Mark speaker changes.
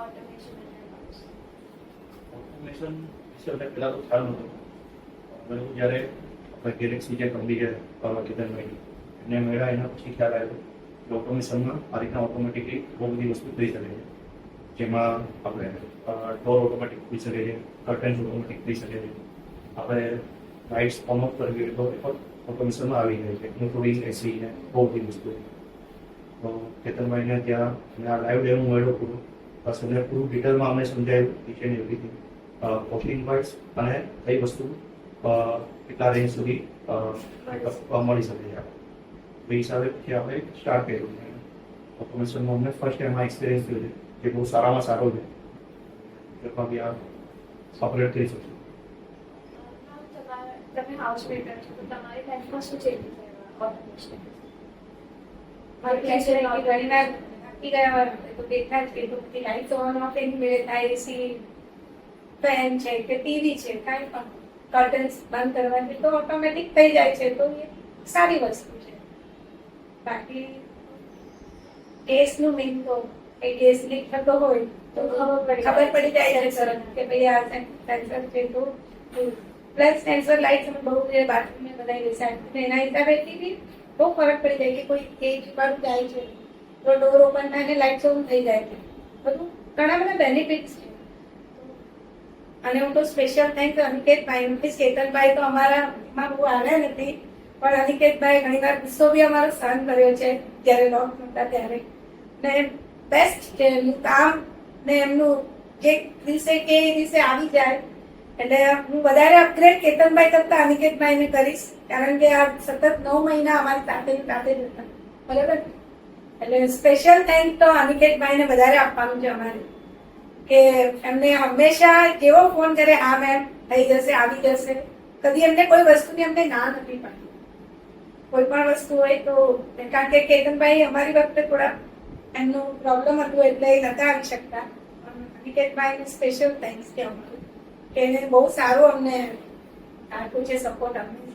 Speaker 1: Automation
Speaker 2: automation વિશે અમને પહેલાં તો ખ્યાલ નહોતો. મને જ્યારે આપણે ગેલેક્સી જે કંપની છે કેતનભાઈની એને મળ્યા એના પછી ખ્યાલ આવ્યો કે ઓટોમેશનમાં આ રીતના ઓટોમેટિકલી બહુ બધી વસ્તુ થઈ શકે છે, જેમાં આપણે ડોર ઓટોમેટિક થઈ શકે છે, કર્ટન્સ ઓટોમેટિક થઈ શકે છે, આપણે લાઇટ્સ ઓન ઓફ કરવી તો એ પણ ઓટોમેશનમાં આવી જાય છે, ઇન્ક્લુડિંગ એસી ને બહુ બધી વસ્તુ. તો કેતનભાઈને ત્યાં આ લાઈવ ડેમો મળ્યો પૂરું, બસ એમને પૂરું ડિટેલમાં અમને સમજાયું નીચેની એવરીથિંગ, કોસ્ટિંગ વાઇઝ અને કઈ વસ્તુ કેટલા રેન્જ સુધી મળી શકે છે. એ હિસાબે પછી આપણે સ્ટાર્ટ કર્યું. ઓટોમેશનમાં અમને ફર્સ્ટ ટાઈમ આ એક્સપિરિયન્સ થયો છે, જે બહુ સારામાં સારો છે, જેમાં બી આ ઓપરેટ કરી શકશું.
Speaker 1: તમે હાઉસ મેકર છો તો તમારી લાઈફમાં શું ચેન્જીસ આવ્યા ઓટોમેશન? ઘણી વાર થાકી ગયા હોય તો દેખાય છે તો બધી લાઈટ્સ ઓન ઓફ એની મેળે થાય, એસી ફેન છે કે ટીવી છે, કાંઈ પણ કર્ટન્સ બંધ કરવાથી તો ઓટોમેટિક થઈ જાય છે, તો એ સારી વસ્તુ છે. બાકી ગેસનું મેઇન તો એ ગેસ લીક થતો હોય તો ખબર પડી જાય છે સર કે ભાઈ આ સેન્સર છે. તો પ્લસ સેન્સર લાઇટ અમે બહુ જે બાથરૂમને બનાવી છે એના હિસાબેથી બી બહુ ફરક પડી જાય કે કોઈ કેજ વાળું જાય છે તો ડોર ઓપન થાય ને લાઇટ્સ ઓન થઈ જાય છે. બધું ઘણા બધા બેનિફિટ્સ છે. અને હું તો સ્પેશિયલ થેન્ક અનિકેતભાઈ, કેતનભાઈ તો અમારામાં બહુ આવ્યા નથી, પણ અનિકેતભાઈ ઘણી વાર ગુસ્સો બી અમારો સહન કર્યો છે જ્યારે લોક નહોતા ત્યારે. ને બેસ્ટ છે એમનું કામ ને એમનું જે દિવસે કે એ દિવસે આવી જાય. એટલે હું વધારે અપગ્રેડ કેતનભાઈ કરતા અનિકેતભાઈને કરીશ, કારણ કે આ સતત 9 મહિના અમારી સાથે જ હતા, બરાબર. એટલે સ્પેશિયલ થેન્ક તો અનિકેતભાઈને વધારે આપવાનું છે અમારે, કે એમને હંમેશા જેવો ફોન કરે હા મેમ થઈ જશે, આવી જશે. કદી એમને કોઈ વસ્તુની અમને ના નથી પાડી. કોઈ પણ વસ્તુ હોય તો, કારણ કે કેતનભાઈ અમારી વખતે થોડા એમનું પ્રોબ્લેમ હતું એટલે એ નતા આવી શકતા. અનિકેતભાઈને સ્પેશિયલ થેન્ક્સ છે અમારું, કે એને બહુ સારું અમને આપ્યું છે સપોર્ટ અમને.